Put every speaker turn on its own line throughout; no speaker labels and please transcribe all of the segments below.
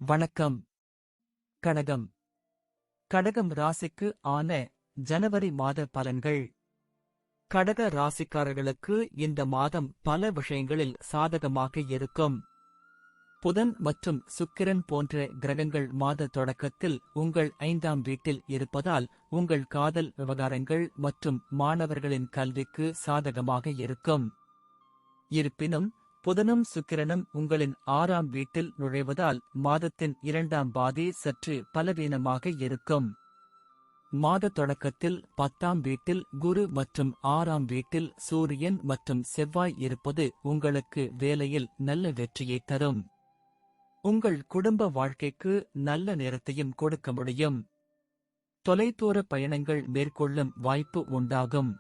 வணக்கம். கடகம். கடகம் ராசிக்கு ஆன ஜனவரி மாத பலன்கள். கடக ராசிக்காரர்களுக்கு இந்த மாதம் பல விஷயங்களில் சாதகமாக இருக்கும். புதன் மற்றும் சுக்கிரன் போன்ற கிரகங்கள் மாத தொடக்கத்தில் உங்கள் 5ஆம் வீட்டில் இருப்பதால் உங்கள் காதல் விவகாரங்கள் மற்றும் மாணவர்களின் கல்விக்கு சாதகமாக இருக்கும். இருப்பினும் புதனும் சுக்கிரனும் உங்களின் 6ஆம் வீட்டில் நுழைவதால் மாதத்தின் 2ஆம் பாதி சற்று பலவீனமாக இருக்கும். மாத தொடக்கத்தில் 10ஆம் வீட்டில் குரு மற்றும் 6ஆம் வீட்டில் சூரியன் மற்றும் செவ்வாய் இருப்பது உங்களுக்கு வேலையில் நல்ல வெற்றியை தரும். உங்கள் குடும்ப வாழ்க்கைக்கு நல்ல நேரத்தையும் கொடுக்க முடியும். தொலைதூர பயணங்கள் மேற்கொள்ளும் வாய்ப்பு உண்டாகும்.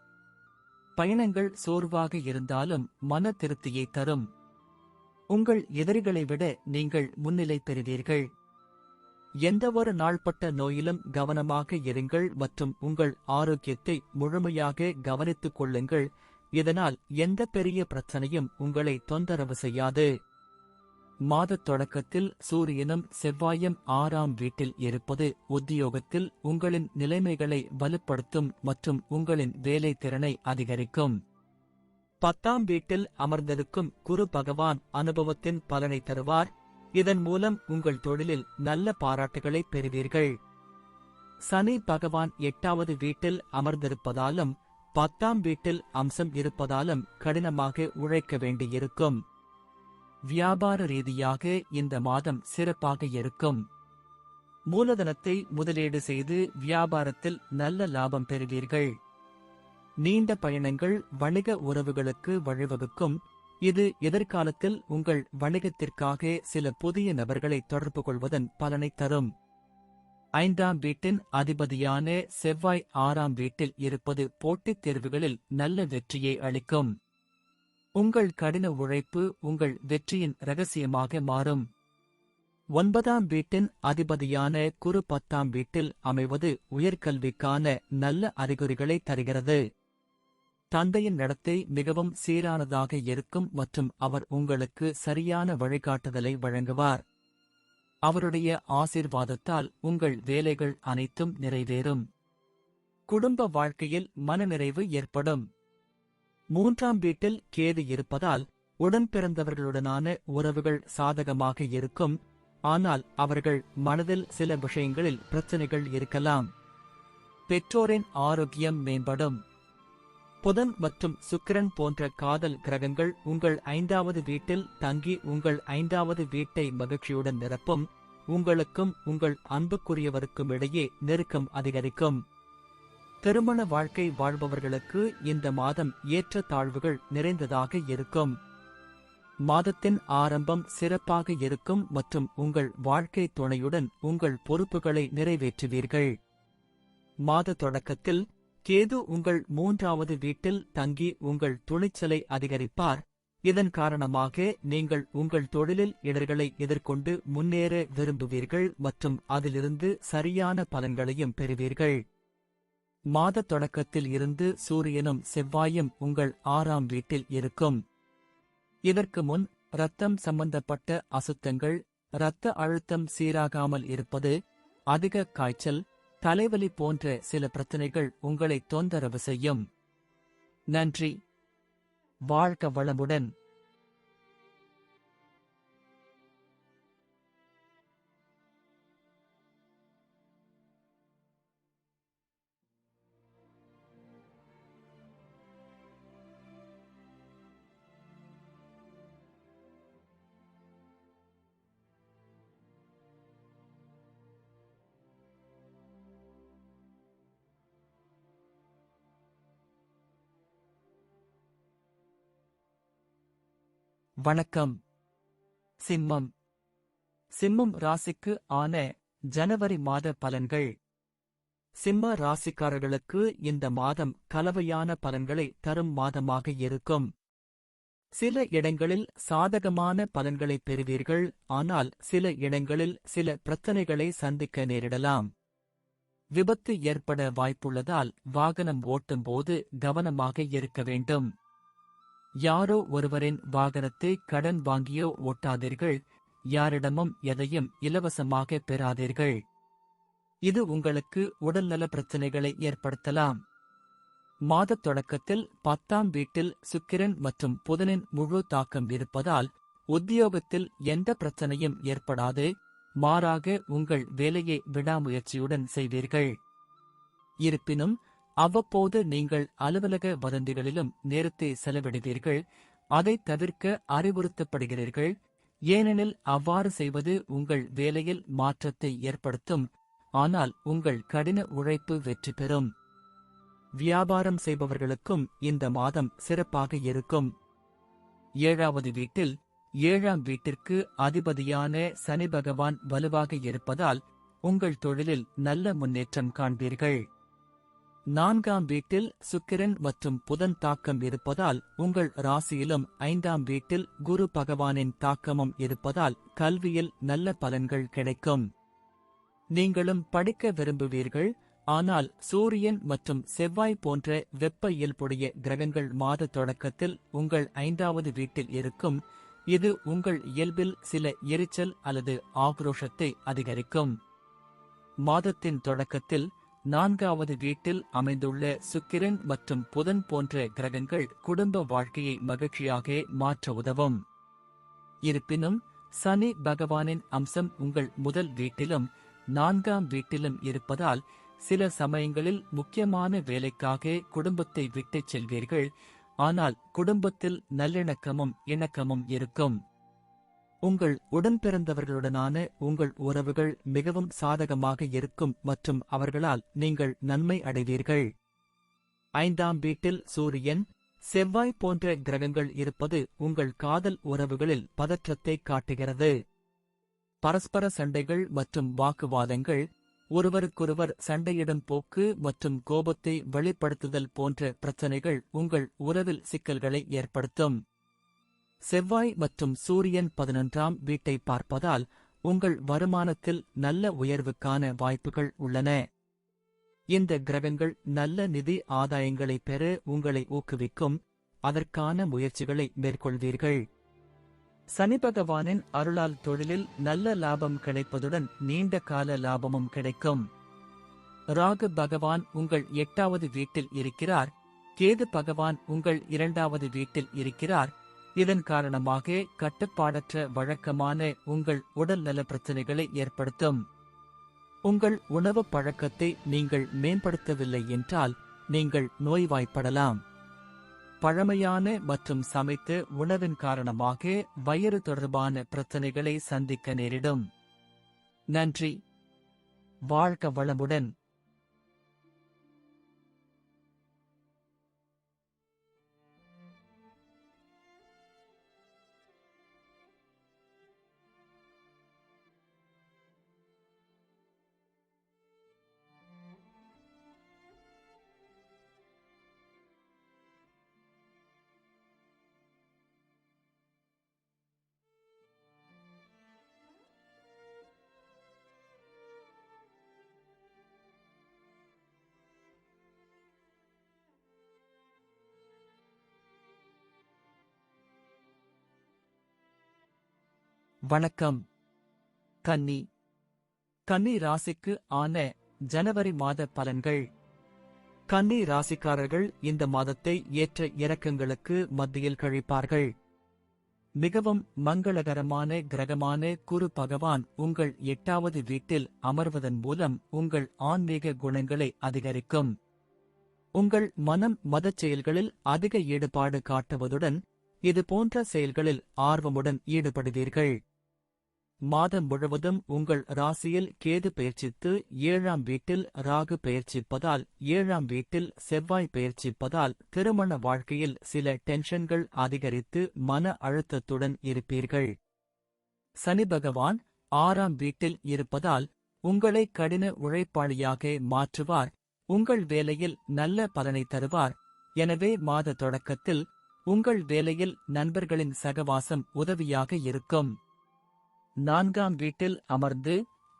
பயணங்கள் சோர்வாக இருந்தாலும் மன திருப்தியை தரும். உங்கள் எதிரிகளை விட நீங்கள் முன்னிலை பெறுவீர்கள். எந்தவொரு நாள்பட்ட நோயிலும் கவனமாக இருங்கள் மற்றும் உங்கள் ஆரோக்கியத்தை முழுமையாக கவனித்துக் கொள்ளுங்கள். இதனால் எந்த பெரிய பிரச்சனையும் உங்களை தொந்தரவு செய்யாது. மாதத் தொடக்கத்தில் சூரியனும் செவ்வாயும் 6ஆம் வீட்டில் இருப்பது உத்தியோகத்தில் உங்களின் நிலைமைகளை வலுப்படுத்தும் மற்றும் உங்களின் வேலை திறனை அதிகரிக்கும். 10ஆம் வீட்டில் அமர்ந்திருக்கும் குரு பகவான் அனுபவத்தின் பலனை தருவார். இதன் மூலம் உங்கள் தொழிலில் நல்ல பாராட்டுகளை பெறுவீர்கள். சனி பகவான் 8வது வீட்டில் அமர்ந்திருப்பதாலும் 10ஆம் வீட்டில் அம்சம் இருப்பதாலும் கடினமாக உழைக்க வேண்டியிருக்கும். வியாபார ரீதியாக இந்த மாதம் சிறப்பாக இருக்கும். மூலதனத்தை முதலீடு செய்து வியாபாரத்தில் நல்ல லாபம் பெறுவீர்கள். நீண்ட பயணங்கள் வணிக உறவுகளுக்கு வழிவகுக்கும். இது எதிர்காலத்தில் உங்கள் வணிகத்திற்காக சில புதிய நபர்களை தொடர்பு கொள்வதன் பலனை தரும். 5ஆம் வீட்டின் அதிபதியான செவ்வாய் 6ஆம் வீட்டில் இருப்பது போட்டித் தேர்வுகளில் நல்ல வெற்றியை அளிக்கும். உங்கள் கடின உழைப்பு உங்கள் வெற்றியின் இரகசியமாக மாறும். 9ஆம் வீட்டின் அதிபதியான குரு 10ஆம் வீட்டில் அமைவது உயர்கல்விக்கான நல்ல அறிகுறிகளை தருகிறது. தந்தையின் நடத்தை மிகவும் சீரானதாக இருக்கும் மற்றும் அவர் உங்களுக்கு சரியான வழிகாட்டுதலை வழங்குவார். அவருடைய ஆசீர்வாதத்தால் உங்கள் வேலைகள் அனைத்தும் நிறைவேறும். குடும்ப வாழ்க்கையில் மனநிறைவு ஏற்படும். 3ஆம் வீட்டில் கேது இருப்பதால் உடன் பிறந்தவர்களுடனான உறவுகள் சாதகமாக இருக்கும். ஆனால் அவர்கள் மனதில் சில விஷயங்களில் பிரச்சனைகள் இருக்கலாம். பெற்றோரின் ஆரோக்கியம் மேம்படும். புதன் மற்றும் சுக்கிரன் போன்ற காதல் கிரகங்கள் உங்கள் 5வது வீட்டில் தங்கி உங்கள் 5வது வீட்டை மகிழ்ச்சியுடன் நிரப்பும். உங்களுக்கும் உங்கள் அன்புக்குரியவருக்கும் இடையே நெருக்கம் அதிகரிக்கும். திருமண வாழ்க்கை வாழ்பவர்களுக்கு இந்த மாதம் ஏற்ற தாழ்வுகள் நிறைந்ததாக இருக்கும். மாதத்தின் ஆரம்பம் சிறப்பாக இருக்கும் மற்றும் உங்கள் வாழ்க்கை துணையுடன் உங்கள் பொறுப்புகளை நிறைவேற்றுவீர்கள். மாத தொடக்கத்தில் கேது உங்கள் 3வது வீட்டில் தங்கி உங்கள் துணிச்சலை அதிகரிப்பார். இதன் காரணமாக நீங்கள் உங்கள் தொழிலில் இடர்களை எதிர்கொண்டு முன்னேற விரும்புவீர்கள் மற்றும் அதிலிருந்து சரியான பலன்களையும் பெறுவீர்கள். மாத தொடக்கத்தில் இருந்து சூரியனும் செவ்வாயும் உங்கள் 6ஆம் வீட்டில் இருக்கும். இதற்கு முன் இரத்தம் சம்பந்தப்பட்ட அசுத்தங்கள், இரத்த அழுத்தம் சீராகாமல் இருப்பது, அதிக காய்ச்சல், தலைவலி போன்ற சில பிரச்சனைகள் உங்களை தொந்தரவு செய்யும். நன்றி. வாழ்க வளமுடன். வணக்கம். சிம்மம். சிம்மம் ராசிக்கு ஆன ஜனவரி மாத பலன்கள். சிம்ம ராசிக்காரர்களுக்கு இந்த மாதம் கலவையான பலன்களை தரும் மாதமாக இருக்கும். சில இடங்களில் சாதகமான பலன்களை பெறுவீர்கள். ஆனால் சில இடங்களில் சில பிரச்சனைகளை சந்திக்க நேரிடலாம். விபத்து ஏற்பட வாய்ப்புள்ளதால் வாகனம் ஓட்டும்போது கவனமாக இருக்க வேண்டும். யாரோ ஒருவரின் வாகனத்தை கடன் வாங்கியோ ஓட்டாதீர்கள். யாரிடமும் எதையும் இலவசமாக பெறாதீர்கள். இது உங்களுக்கு உடல்நல பிரச்சனைகளை ஏற்படுத்தலாம். மாதத் தொடக்கத்தில் 10ஆம் வீட்டில் சுக்கிரன் மற்றும் புதனின் முழு தாக்கம் இருப்பதால் உத்தியோகத்தில் எந்த பிரச்சனையும் ஏற்படாது. மாறாக உங்கள் வேலையை விடாமுயற்சியுடன் செய்வீர்கள். இருப்பினும் அவ்வப்போது நீங்கள் அலுவலக வதந்திகளிலும் நேரத்தை செலவிடுவீர்கள். அதை தவிர்க்க அறிவுறுத்தப்படுகிறீர்கள். ஏனெனில் அவ்வாறு செய்வது உங்கள் வேலையில் மாற்றத்தை ஏற்படுத்தும். ஆனால் உங்கள் கடின உழைப்பு வெற்றி பெறும். வியாபாரம் செய்பவர்களுக்கும் இந்த மாதம் சிறப்பாக இருக்கும். 7வது வீட்டில் 7ஆம் வீட்டிற்கு அதிபதியான சனி பகவான் வலுவாக இருப்பதால் உங்கள் தொழிலில் நல்ல முன்னேற்றம் காண்பீர்கள். 4ஆம் வீட்டில் சுக்கிரன் மற்றும் புதன் தாக்கம் இருப்பதால் உங்கள் ராசியிலும் 5ஆம் வீட்டில் குரு பகவானின் தாக்கமும் இருப்பதால் கல்வியில் நல்ல பலன்கள் கிடைக்கும். நீங்களும் படிக்க விரும்புவீர்கள். ஆனால் சூரியன் மற்றும் செவ்வாய் போன்ற வெப்ப இயல்புடைய கிரகங்கள் மாத தொடக்கத்தில் உங்கள் 5வது வீட்டில் இருக்கும். இது உங்கள் இயல்பில் சில எரிச்சல் அல்லது ஆக்ரோஷத்தை அதிகரிக்கும். மாதத்தின் தொடக்கத்தில் 4வது வீட்டில் அமைந்துள்ள சுக்கிரன் மற்றும் புதன் போன்ற கிரகங்கள் குடும்ப வாழ்க்கையை மகிழ்ச்சியாக மாற்ற உதவும். இருப்பினும் சனி பகவானின் அம்சம் உங்கள் முதல் வீட்டிலும் 4ஆம் வீட்டிலும் இருப்பதால் சில சமயங்களில் முக்கியமான வேலைக்காக குடும்பத்தை விட்டுச் செல்வீர்கள். ஆனால் குடும்பத்தில் நல்லிணக்கமும் இணக்கமும் இருக்கும். உங்கள் உடன்பிறந்தவர்களுடனான உங்கள் உறவுகள் மிகவும் சாதகமாக இருக்கும் மற்றும் அவர்களால் நீங்கள் நன்மை அடைவீர்கள். 5ஆம் வீட்டில் சூரியன், செவ்வாய் போன்ற கிரகங்கள் இருப்பது உங்கள் காதல் உறவுகளில் பதற்றத்தை காட்டுகிறது. பரஸ்பர சண்டைகள் மற்றும் வாக்குவாதங்கள், ஒருவருக்கொருவர் சண்டையிடும் போக்கு மற்றும் கோபத்தை வெளிப்படுத்துதல் போன்ற பிரச்சனைகள் உங்கள் உறவில் சிக்கல்களை ஏற்படுத்தும். செவ்வாய் மற்றும் சூரியன் 11ஆம் வீட்டை பார்ப்பதால் உங்கள் வருமானத்தில் நல்ல உயர்வுக்கான வாய்ப்புகள் உள்ளன. இந்த கிரகங்கள் நல்ல நிதி ஆதாயங்களை பெற உங்களை ஊக்குவிக்கும். அதற்கான முயற்சிகளை மேற்கொள்வீர்கள். சனி பகவானின் அருளால் தொழிலில் நல்ல லாபம் கிடைப்பதுடன் நீண்ட கால லாபமும் கிடைக்கும். ராகு பகவான் உங்கள் 8வது வீட்டில் இருக்கிறார். கேது பகவான் உங்கள் 2வது வீட்டில் இருக்கிறார். இதன் காரணமாக கட்டுப்பாடற்ற வழக்கமான உங்கள் உடல் நல பிரச்சனைகளை ஏற்படுத்தும். உங்கள் உணவு பழக்கத்தை நீங்கள் மேம்படுத்தவில்லை என்றால் நீங்கள் நோய்வாய்ப்படலாம். பழமையான மற்றும் சமைத்த உணவின் காரணமாக வயிறு தொடர்பான பிரச்சனைகளை சந்திக்க நேரிடும். நன்றி. வாழ்க வளமுடன். வணக்கம். கன்னி. கன்னி ராசிக்கு ஆன ஜனவரி மாத பலன்கள். கன்னி ராசிக்காரர்கள் இந்த மாதத்தை ஏற்ற இறக்கங்களுக்கு மத்தியில் கழிப்பார்கள். மிகவும் மங்களகரமான கிரகமான குரு பகவான் உங்கள் 8வது வீட்டில் அமர்வதன் மூலம் உங்கள் ஆன்மீக குணங்களை அதிகரிக்கும். உங்கள் மனம் மதச் செயல்களில் அதிக ஈடுபாடு காட்டுவதுடன் இது போன்ற செயல்களில் ஆர்வமுடன் ஈடுபடுவீர்கள். மாதம் முழுவதும் உங்கள் ராசியில் கேது பெயர்ச்சித்து 7ஆம் வீட்டில் ராகு பெயர்ச்சிப்பதால் 7ஆம் வீட்டில் செவ்வாய் பெயர்ச்சிப்பதால் திருமண வாழ்க்கையில் சில டென்ஷன்கள் அதிகரித்து மன அழுத்தத்துடன் இருப்பீர்கள். சனி பகவான் 6ஆம் வீட்டில் இருப்பதால் உங்களை கடின உழைப்பாளியாக மாற்றுவார். உங்கள் வேலையில் நல்ல பலனை தருவார். எனவே மாத தொடக்கத்தில் உங்கள் வேலையில் நண்பர்களின் சகவாசம் உதவியாக இருக்கும். 4ஆம் வீட்டில் அமர்ந்து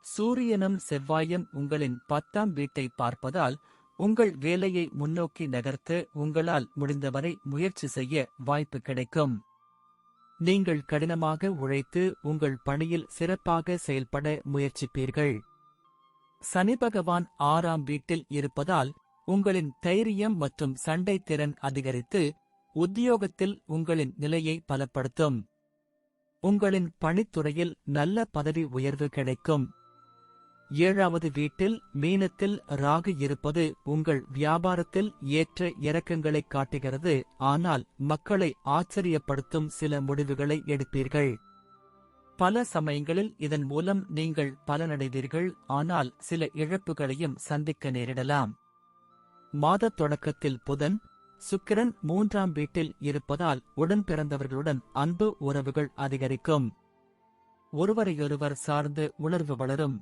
சூரியனும் செவ்வாயும் உங்களின் 10ஆம் வீட்டை பார்ப்பதால் உங்கள் வேலையை முன்னோக்கி நகர்த்த உங்களால் முடிந்தவரை முயற்சி செய்ய வாய்ப்பு கிடைக்கும். நீங்கள் கடினமாக உழைத்து உங்கள் பணியில் சிறப்பாக செயல்பட முயற்சிப்பீர்கள். சனி பகவான் 6ஆம் வீட்டில் இருப்பதால் உங்களின் தைரியம் மற்றும் சண்டை திறன் அதிகரித்து உத்தியோகத்தில் உங்களின் நிலையை பலப்படுத்தும். உங்களின் பணித்துறையில் நல்ல பதவி உயர்வு கிடைக்கும். 7வது வீட்டில் மீனத்தில் ராகு இருப்பது உங்கள் வியாபாரத்தில் ஏற்ற இறக்கங்களைக் காட்டுகிறது. ஆனால் மக்களை ஆச்சரியப்படுத்தும் சில முடிவுகளை எடுப்பீர்கள். பல சமயங்களில் இதன் மூலம் நீங்கள் பலனடைவீர்கள். ஆனால் சில இழப்புகளையும் சந்திக்க நேரிடலாம். மாத தொடக்கத்தில் புதன் சுக்கிரன் 3ஆம் வீட்டில் இருப்பதால் உடன் பிறந்தவர்களுடன் அன்பு உறவுகள் அதிகரிக்கும். ஒருவரையொருவர் சார்ந்து உணர்வு வளரும்.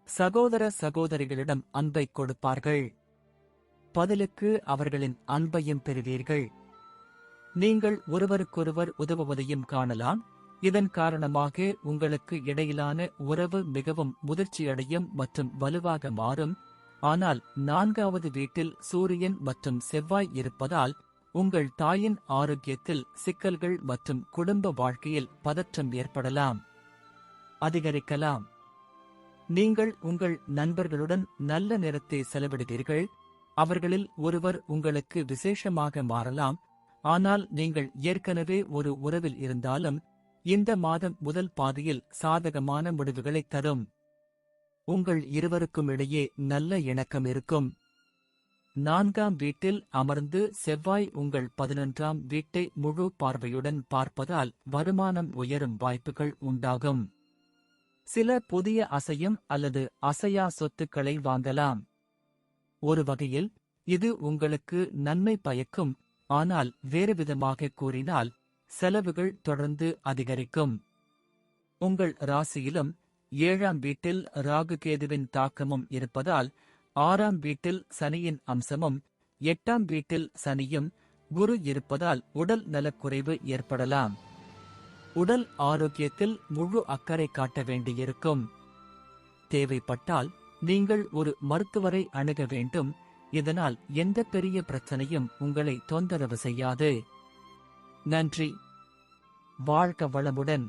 சகோதர சகோதரிகளிடம் அன்பை கொடுப்பார்கள். பதிலுக்கு அவர்களின் அன்பையும் பெறுவீர்கள். நீங்கள் ஒருவருக்கொருவர் உதவுவதையும் காணலாம். இதன் காரணமாக உங்களுக்கு இடையிலான உறவு மிகவும் முதிர்ச்சியடையும் மற்றும் வலுவாக மாறும். ஆனால் 4வது வீட்டில் சூரியன் மற்றும் செவ்வாய் இருப்பதால் உங்கள் தாயின் ஆரோக்கியத்தில் சிக்கல்கள் மற்றும் குடும்ப வாழ்க்கையில் பதற்றம் ஏற்படலாம், அதிகரிக்கலாம். நீங்கள் உங்கள் நண்பர்களுடன் நல்ல நேரத்தை செலவிடுவீர்கள். அவர்களில் ஒருவர் உங்களுக்கு விசேஷமாக மாறலாம். ஆனால் நீங்கள் ஏற்கனவே ஒரு உறவில் இருந்தாலும் இந்த மாதம் முதல் பாதியில் சாதகமான முடிவுகளைத் தரும். உங்கள் இருவருக்கும் இடையே நல்ல இணக்கம் இருக்கும். 4ஆம் வீட்டில் அமர்ந்து செவ்வாய் உங்கள் 11ஆம் வீட்டை முழு பார்வையுடன் பார்ப்பதால் வருமானம் உயரும் வாய்ப்புகள் உண்டாகும். சில புதிய அசையும் அல்லது அசையா சொத்துக்களை வாங்கலாம். ஒரு வகையில் இது உங்களுக்கு நன்மை பயக்கும். ஆனால் வேறுவிதமாக கூறினால் செலவுகள் தொடர்ந்து அதிகரிக்கும். உங்கள் ராசியிலும் 7ஆம் வீட்டில் ராகு கேதுவின் தாக்கமும் இருப்பதால் 6ஆம் வீட்டில் சனியின் அம்சமும் 8ஆம் வீட்டில் சனியும் குரு இருப்பதால் உடல் நலக்குறைவு ஏற்படலாம். உடல் ஆரோக்கியத்தில் முழு அக்கறை காட்ட வேண்டியிருக்கும். தேவைப்பட்டால் நீங்கள் ஒரு மருத்துவரை அணுக வேண்டும். இதனால் எந்த பெரிய பிரச்சனையும் உங்களை தொந்தரவு செய்யாது. நன்றி. வாழ்க வளமுடன்.